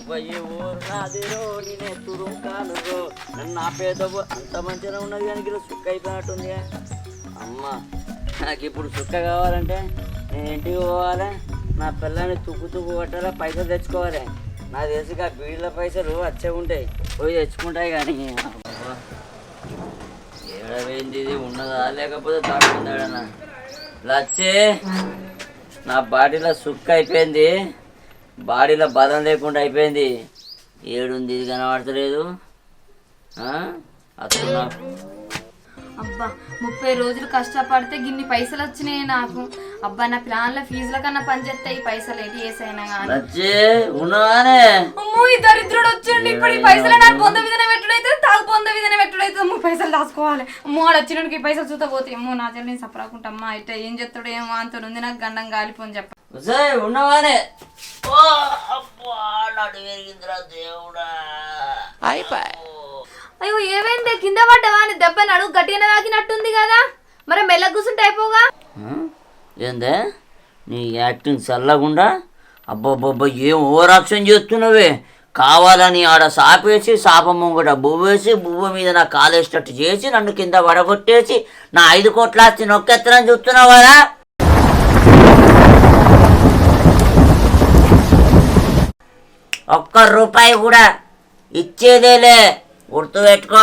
ఈ ఊరు నాదిరో నేనే తురుంకానురో నన్ను ఆపేదవు అంత మంచిగా ఉన్నది కానీ ఇలా సుక్క అయిపోయినట్టుంది. అమ్మ నాకు ఇప్పుడు సుక్క కావాలంటే నేను ఇంటికి పోవాలి, నా పిల్లని తుక్కు కొట్టాలా, పైసలు తెచ్చుకోవాలి. నాకు తెలిసి బీడీల పైసలు వచ్చే ఉంటాయి, పోయి తెచ్చుకుంటాయి. కానీ ఏడవేంది ఇది ఉన్నదా లేకపోతే దాడుకుందాడనా లచ్చే. నా బాడీలో సుక్క అయిపోయింది, బాడీలో బలం లేకుండా అయిపోయింది. ఏడుంది ఇది కనబడతలేదు. అసలు అబ్బా 30 రోజులు కష్టపడితే గిన్ని పైసలు వచ్చినాయి నాకు. అబ్బా నా ప్లాన్ల ఫీజుల కన్నా పనిచేస్తాయి పైసలు ఏంటి ఏసైనా కానీ. అమ్మో ఈ దరిద్రుడు వచ్చిండు ఇప్పుడు. ఈ పైసలు నాకు పొంద విధానం పెట్టుడైతే తాగు పొంద విధానం పెట్టుడైతే అమ్మో పైసలు దాచుకోవాలి. అమ్మో వాడు వచ్చినానికి ఈ పైసలు చూత పోతాయి. అమ్మో నా చెల్లి నేను సపరాకుంటా. అమ్మా అయితే ఏం చెప్తాడు ఏమో అంత ఉంది, నాకు గండం గాలిపోని చెప్ప ఉన్నవానే. దేవుడా అయ్యో ఏమైంది కింద పడ్డావా అని దెబ్బ నడుగు గట్టిగా తాకినట్టుంది కదా, మరి మెల్ల కూర్చుంటే అయిపోగా. ఏందే నీ యాక్టింగ్ చల్లకుండా? అబ్బబ్బబ్బా ఏం ఓవర్ యాక్షన్ చేస్తున్నావే. కావాలని ఆడ సాపేసి సాప ముంగట బువ్వేసి బువ్వ మీద నా కాలేసేటట్టు చేసి నన్ను కింద పడగొట్టేసి నా 5 కోట్ల ఆస్తి నొక్కెత్తనని చూస్తున్నావారా? ఒక్క రూపాయి కూడా ఇచ్చేదేలే, గుర్తు పెట్టుకో.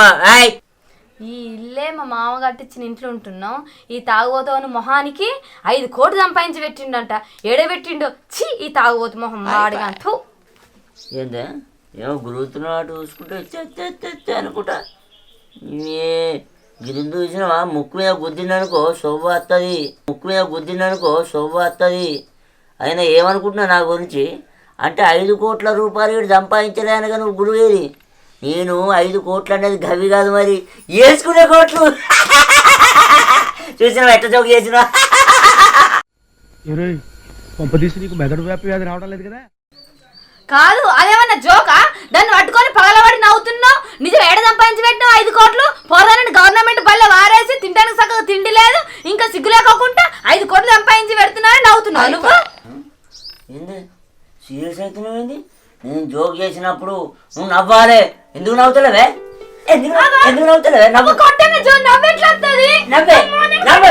ఈ ఇల్లే మా మామ కట్టించిన ఇంట్లో ఉంటున్నాం. ఈ తాగుబోతు మొహానికి 5 కోట్లు సంపాదించి పెట్టిండంట. ఏడబెట్టిండో ఛీ ఈ తాగుబోతు మొహం వాడిగా. ఏందే ఏమో గురుగుతున్నాడు చూసుకుంటే అనుకుంటా. గిరిందు చూసినావా? ముక్కు మీద గుద్దిందనుకో శోభ వస్తుంది, ముక్కు మీద గుద్దిందనుకో శోభ వస్తుంది. అయినా ఏమనుకుంటున్నా నా గురించి అంటే 5 కోట్ల రూపాయలు వీడు సంపాదించలేనగా నువ్వు గురువేది. నేను 5 కోట్లు అనేది గవి కాదు, మరి వేసుకునే కోట్లు. చూసినా ఎట్ట జోక్ చేసినా? కాదు అదేమన్నా జోకా? దాన్ని పట్టుకొని పగలబడి నవ్వుతున్నావు. నిజం ఏడ సంపాదించి పెట్టినావు 5 కోట్లు? పోరాలని గవర్నమెంట్ బల్ల వారేసి తింటానికి సగం తిండి లేదు, ఇంకా సిగ్గు లేకోకుండా 5 కోట్లు సంపాదించి పెడుతున్నారని నవ్వుతున్నావు నువ్వు. ఏంది సీరియస్ అవుతున్నావు? ఏంది నేను జోక్ చేసినప్పుడు నువ్వు నవ్వాలి. ఎందుకు నవ్వుతలేవే? ఎందుకు నవ్వుతలేవే? నవ్వు కొట్టంగా జో నవ్వెట్లా వస్తది? నవ్వే నవ్వు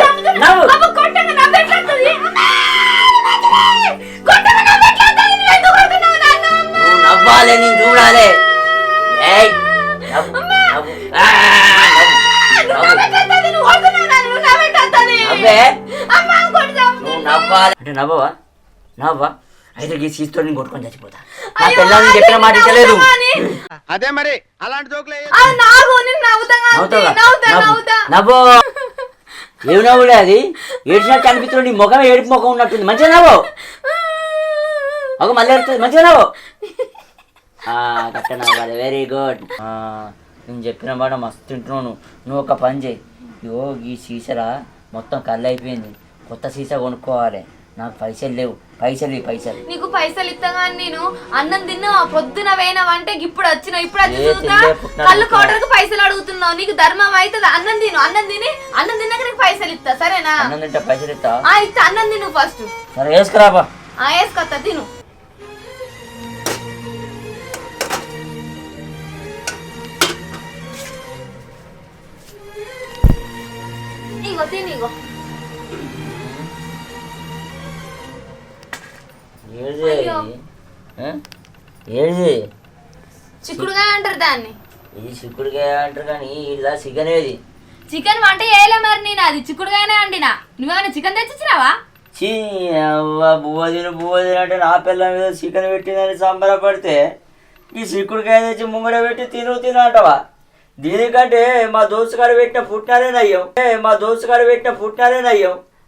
అబ్బ కొట్టంగా నవ్వెట్లా వస్తది? కొట్టంగా నవ్వెట్లా వస్తది? నువ్వు ఎందుకు కొడుతున్నావు నన్ను? నువ్వు నవ్వాలి, నేను చూడాలి. ఏయ్ నవ్వు నవ్వు నువ్వు కొడుతున్నావు నన్ను, నవ్వెట్లా వస్తది? నవ్వే అమ్మ కొడతావు. నువ్వు నవ్వాలి అంటే నవ్వవా? నవ్వా? అయితే ఈ సీస్తో నేను కొట్టుకొని చచ్చిపోతా. నా పిల్లల్ని చెప్పిన మాట ఇచ్చలేదు. అదే మరి అలాంటి జోకులు నవ్వు. ఏమి నవ్వులే అది? ఏడ్చినట్టు అనిపిస్తుంది. నీ ముఖం ఏడుపు ముఖం ఉన్నట్టుంది. మంచిగా నవ్వు. ఒక మళ్ళీ ఏడుతుంది. మంచిగా నవ్వు. కట్ట నవ్వాలి. Very good. నేను చెప్పిన మాట మస్తు తింటున్నాను. నువ్వు ఒక పని చేయి. యో ఈ సీసరా మొత్తం కళ్ళు అయిపోయింది, కొత్త సీసా కొనుక్కోవాలి. నాకు పైసలు లేవు. పైసలు నీకు పైసలు ఇస్తాగా. నేను అన్నం తిన్నా పొద్దున వేయనవంటే ఇప్పుడు వచ్చినావు. ఇప్పుడు వచ్చి చూస్తా కళ్ళు కోటలకు పైసలు అడుగుతున్నావు. నీకు ధర్మం అవుతుంది. అన్నం తిన్నాక నీకు పైసలు ఇస్తా. సరేనా? అన్నం తింటా పైసలు ఇస్తా. ఇస్తా. అన్నం తిను ఫస్ట్. సరే వేసుకురాబా. వేసుకొస్తా తిను. ఇగో తినిగో. ఏది చిక్కుడుకాయ అంటారు దాన్ని. ఇది చిక్కుడుకాయ అంటారు కానీ ఇలా చికెన్ ఏది? చికెన్ వంట చేయలే మరి. నేను అది చిక్కుడుకాయనే అండినా. నువ్వేమైనా చికెన్ తెచ్చిచ్చినావా? బువ్వ తిను అంటే నా పిల్ల మీద చికెన్ పెట్టిందని సంబరపడితే ఈ చిక్కుడుకాయ తెచ్చి ముంగడ పెట్టి తిను అంటావా? దీనికంటే మా దోస్తుగాడు పెట్టిన పుట్టినాలే నయ్యం.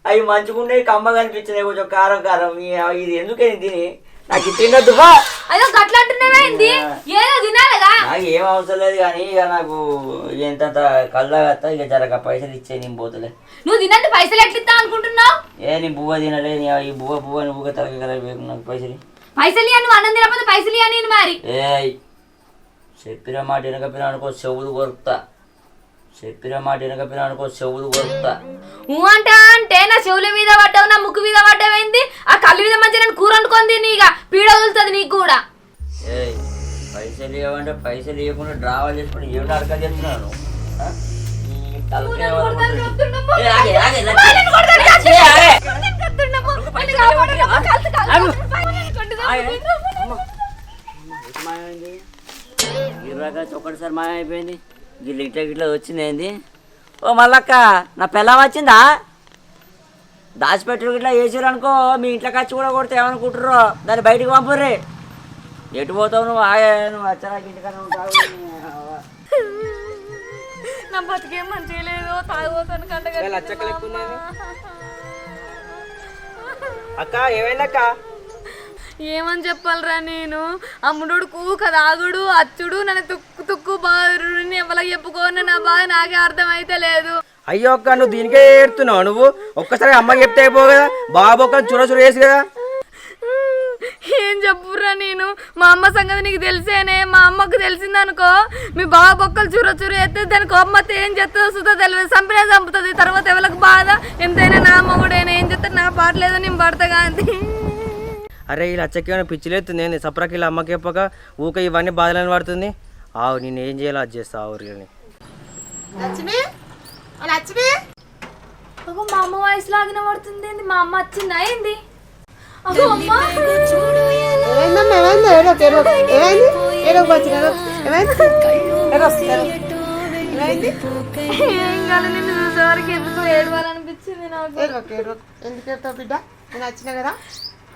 అవి మంచిగుండే కమ్మ కనిపించినాయి, కొంచెం కారం ఇది ఎందుకని తిని నాకు తినద్దు. నాకు ఏం అవసరం లేదు కానీ ఇక నాకు ఎంత కళ్ళ ఇక జరగ పైసలు ఇచ్చే నేను పోతలే. నువ్వు తినంటే పైసలు ఎట్లా ఇస్తా అనుకుంటున్నావు? నీ బువ్వ తినలే. ఈ బువ్వ నువ్వు తరగ నాకు పైసలు నువ్వు అన్నం తినకపోతే పైసలు ఇవ్వ. నేను మరి చెప్పిన మాట వెనకపోయినా అనుకో చెవులు కొరుకుతా. అంటే నా చెవుల మీద పడ్డావు, నా ముక్కు మీద పడ్డావేంది? ఆ కళ్ళు మీద మంచిగా కూర వండుకొని తిని ఇక పీడ వదులుతుంది నీకు కూడా. పైసలు ఇవ్వమంటే పైసలు ఇవ్వకుండా డ్రావా చేసుకుని ఏమిటి అడక చెప్తున్నాను ఒక్కటిసారి మాయ అయిపోయింది గిట్లా వచ్చింది ఏంది ఓ మల్లక్క నా పిల్లం వచ్చిందా దాచిపెట్టుడు ఇట్లా వేసారు అనుకో మీ ఇంట్లో ఖర్చు కూడా కొడితే ఏమనుకుంటారో దాన్ని బయటకు పంపుర్రీ ఎటు పోతావు నువ్వు నువ్వు వచ్చాక ఇంటికన్నా ఉంటావు నా బతికేం మంచిగా లేదు తాగిపోతాను అక్క ఏమైందక్క ఏమని చెప్పాలరా నేను అమ్ముడు కూక తాగుడు అచ్చుడు నన్ను తుక్కు తుక్కు బారుని ఎవరికి చెప్పుకోని నా బాధ నాకే అర్థమైతే లేదు. అయ్యో అక్క నువ్వు దీనికే ఏడుతున్నావు నువ్వు ఒక్కసారి అమ్మకి చెప్తే అయిపో కదా బాబు ఒక్క చుర వేసి కదా. ఏం చెప్పురా నేను మా అమ్మ సంగతి నీకు తెలిసేనే మా అమ్మకు తెలిసిందనుకో మీ బాబు ఒక్కలు చూర ఎత్తే దాని కోపమత్తే ఏం చేస్తుందో సుతా తెలియదు చంపినా చంపుతుంది తర్వాత ఎవరికి బాధ ఎంతైనా నా మొగుడైనా ఏం చేస్తారు నా పాట లేదో నేను పడతా కానీ. అరే ఇలా అచ్చకేమైనా పిచ్చిలేస్తుంది ఏంది సపరాకి ఇలా అమ్మకి చెప్పక ఊక ఇవన్నీ బాధలని పడుతుంది ఆవు నేను ఏం చేయాలో అది చేస్తా ఊరిని. మా అమ్మ వయసు లాగిన పడుతుంది మా అమ్మ వచ్చింది అయింది నిన్ను చూసేవారికి ఎందుకు ఏడవాలనిపించింది నాకు. బిడ్డ నేను వచ్చిన కదా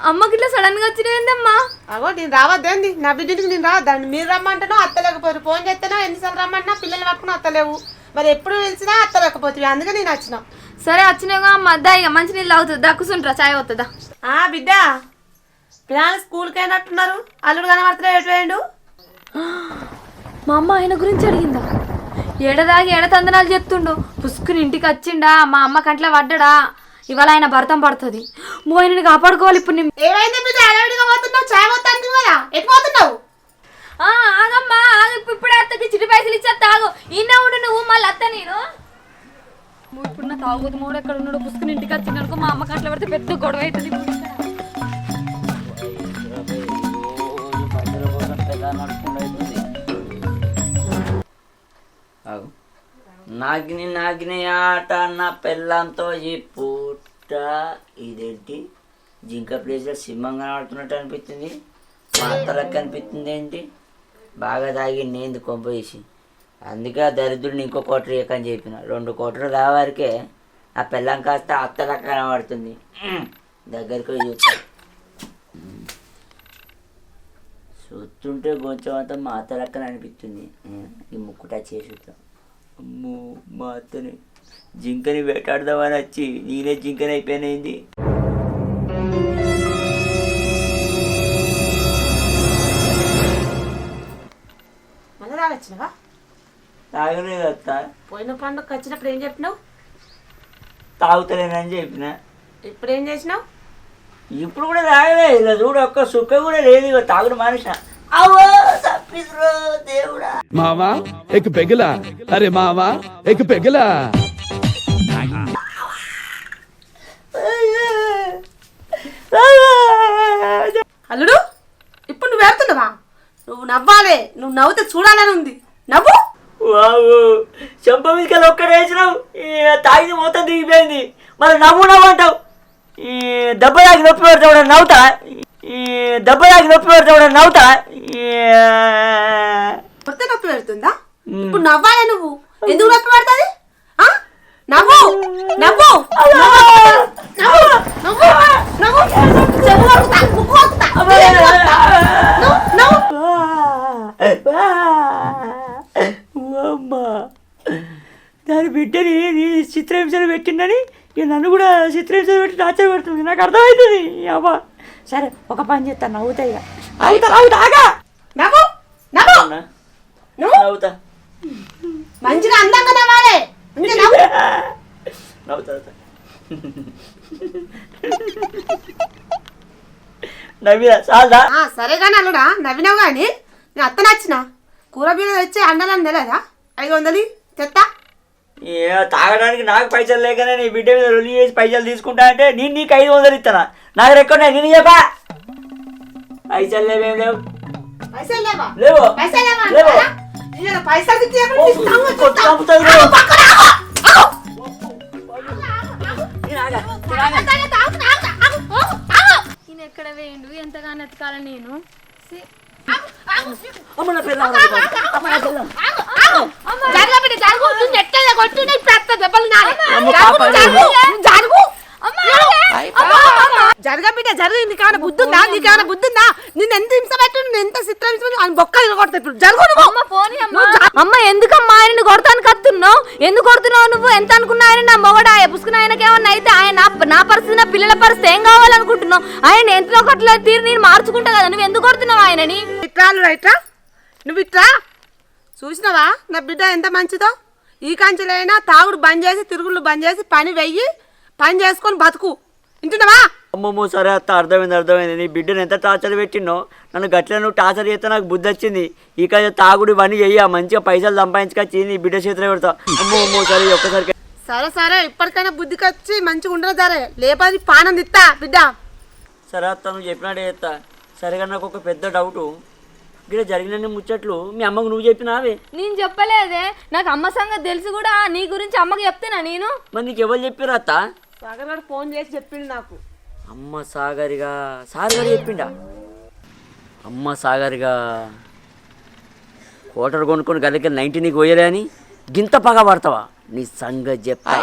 అమ్మకి ఇట్లా సడన్ గా వచ్చినవిందమ్మా. అగో నేను రావద్దేంది నా బిడ్డకి నేను రావద్దండి మీరు రమ్మంటానో అత్తలేకపోయారు ఫోన్ చేస్తేనో ఎన్నిసార్లు రమ్మంటున్నా పిల్లలు పట్టుకుని అత్తలేవు మరి ఎప్పుడు పిలిచినా అత్తలేకపోతుంది అందుకే నేను వచ్చిన. సరే వచ్చినాగా అమ్మ దా ఇక మంచి నీళ్ళు అవుతుంది దా కూర్చుంటారా చాయ్ అవుతుందా. బిడ్డ పిల్లలు స్కూల్కి అయినట్టున్నారు అల్లుడు కనబడుతున్నా ఎటు వేయండు. మా అమ్మ ఆయన గురించి అడిగిందా ఏడదాగి ఏడతందనాలు చెప్తుండు పుసుకుని ఇంటికి వచ్చిండా మా అమ్మ కంట్లో పడ్డా ఇవాళ ఆయన భర్తం పడుతుంది మోయిని కాపాడుకోవాలి ఇప్పుడు. ఏమైంది బిడ్డ అడవిడిగా పోతున్నావు చాయ్ పోతాను కదా ఎటు పోతున్నావు. ఆగమ్మా ఇప్పుడే అత్తకి చిటి పైసలు ఇచ్చేస్తా ఆగు ఈయన ఉండు నువ్వు మళ్ళీ అత్త నేను ఇప్పుడు నా తాగుబోతు మూడు ఎక్కడ ఉన్నాడు పుసుకుని ఇంటికి వచ్చిందనుకో మా అమ్మ కంట్లో పడితే పెద్ద గొడవ అవుతుంది. నాగిని ఆట నా పెళ్ళంతో ఈ పూట ఇదేంటి జింక ప్లేస్లో సింహంగా ఆడుతున్నట్టు అనిపిస్తుంది మా అత్తలకు అనిపిస్తుంది ఏంటి బాగా తాగి నేంది కొంపేసి అందుకే ఆ దరిద్రుడిని ఇంకో కోటరు ఏకని చెప్పిన 2 కోటలు రావారికే ఆ పెళ్ళం కాస్త అత్తలకు కనబడుతుంది దగ్గరికి చూస్తా చూస్తుంటే కొంచెం అంతా మా అత్తలక్కన అనిపిస్తుంది ఈ ముక్కుట చేసి అమ్మో మా అత్తని జింకని వేటాడదామని వచ్చి నేనే జింకని అయిపోయినైంది. మళ్ళీ తాగొచ్చినవా తాగలేదు అత్త పోయిన పండుగ వచ్చినప్పుడు ఏం చెప్పినావు తాగుతలేనని చెప్పిన. ఇప్పుడు ఏం చేసినావు ఇప్పుడు కూడా తాగలే ఇలా చూడు ఒక్క సుక్క కూడా లేదు ఇక తాగుడు మనిషి దేవుడా మావా ఎక్ పెగలా అరే మావా ఎక్ పెగలా. అల్లుడు ఇప్పుడు నువ్వు వెళ్తున్నావా నువ్వు నవ్వాలి నువ్వు నవ్వుతే చూడాలని ఉంది నవ్వు. బాబు చెంప మీదకి ఒక్కడేసినావు తాగి మొత్తం దిగిపోయింది మరి నవ్వునావు ఈ దెబ్బ తాగి నొప్పి పెడతా నవ్వుతా దెబ్బ తాగి నొప్పి పెడతా నవ్వుతా కొత్త నొప్పి పెడుతుందా ఇప్పుడు నవ్వాలి నువ్వు ఎందుకు నొప్పి పెడుతుంది నవ్వు నవ్వు దాని బిడ్డని చిత్రహింసలు పెట్టిందని ఇక నన్ను కూడా చిత్రహింసలు పెట్టి టార్చర్ పెడుతుంది నాకు అర్థమవుతుంది అబ్బా. సరే ఒక పని చేస్తాను నవ్వుతా ఇక అవుతాగా నవ్వుతా మంచిగా అందంగా నవ్వాలి నవ్వుతా నవ్వినా చాలదా. సరే కానీ అల్లుడా నవ్వినావు కానీ నేను అత్త నచ్చిన కూర బీర తెచ్చి అండాలని తెలియదా 500 తెత్తా. తాగడానికి నాకు పైసలు లేకనే నీ బిడ్డ మీద రొల్లి చేసి పైసలు తీసుకుంటా అంటే నేను నీకు 500 ఇస్తానా నాకు రెక్కనే నేను చెప్పా పైసలు లేవేం లేవు పైసలు లేవా లేవు పైసలు లేవా లేవు. అంటారా? ఈయన పైసలు ఇచ్చేయమని ఇస్తాము, కొట్టు ఇస్తాము. చంపుతావు నువ్వు. ఈయన ఎక్కడ వేయండు ఎంతగానో ఎతకాలి నేను సి. అమ్మ నా పిల్ల జరగ బిడ్డ, జరుగు. నువ్వు నెట్టేదే కొట్టు, నీకు పెద్ద దెబ్బలు నానే. అమ్మ జరుగు, పాప జరుగు. జరుగు. అమ్మ, జరగ బిడ్డ, జరుగు. నీకేమైనా బుద్ధి ఉందా? నీకేమైనా బుద్ధి ఉందా? నిన్ను ఎంత హింస పెట్టు, నిన్ను ఎంత చిత్రం హింస బొక్కలు కొడతా ఇప్పుడు. జరుగు నువ్వు. అమ్మ పోనీ అమ్మ. అమ్మ ఎందుకమ్మా ఆయనని కొడతాను కత్తున్నావు? ఎందుకు కొడుతున్నావు నువ్వు? ఎంత అనుకున్నా ఆయన నా మొగడా పుసుకున్న ఆయనకి ఏమన్నా అయితే ఆయన నా పరిస్థితి, నా పిల్లల పరిస్థితి ఏం కావాలనుకుంటున్నావు? ఆయన ఎంతో ఒకట్లా తీరు నేను మార్చుకుంటా కదా, నువ్వు ఎందుకు కొడుతున్నావు ఆయనని? ఇట్లా ఇట్లా నువ్వు ఇట్లా చూసినావా నా బిడ్డ ఎంత మంచిదో? ఈ కంచెలైనా తాగుడు బంద్ చేసి, తిరుగుళ్ళు బంద్ చేసి, పని చేసుకొని బతుకు. వింటున్నావా? అమ్మమ్మో సరే అత్త, అర్థమైంది. నీ బిడ్డను ఎంత టార్చర్ పెట్టినో, నన్ను గట్ల నువ్వు టార్చర్ చేస్తే నాకు బుద్ధి వచ్చింది. ఇక తాగుడు ఇవన్నీ చెయ్యి, మంచిగా పైసలు సంపాదించుకొచ్చి నీ బిడ్డ చేతిలో పెడతా. అమ్మో సరే ఒక్కసారి. సరే ఇప్పటికైనా బుద్ధికి వచ్చి మంచిగా ఉండదు సరే, లేపది పానం తిత్తా బిడ్డ. సరే అత్త, నువ్వు చెప్పినట్టే చేస్తా. సరేగా నాకు ఒక పెద్ద డౌటు. ఇక్కడ జరిగిన ముచ్చట్లు మీ అమ్మకు నువ్వు చెప్పినావే? నేను చెప్పలేదే, నాకు అమ్మ సంగతి తెలుసు కూడా. నీ గురించి అమ్మకి చెప్తున్నా నేను. మరి నీకు ఎవరు చెప్పారు అత్త? సాగర్ గారు ఫోన్ చేసి చెప్పిండు నాకు. అమ్మ సాగరిగా చెప్పిండా? అమ్మ సాగరిగా కోటర్ కొనుక్కొని గదికి 90 నీకు పోయలే అని గింత పగ పడతావా? నీ సంగతి చెప్తా.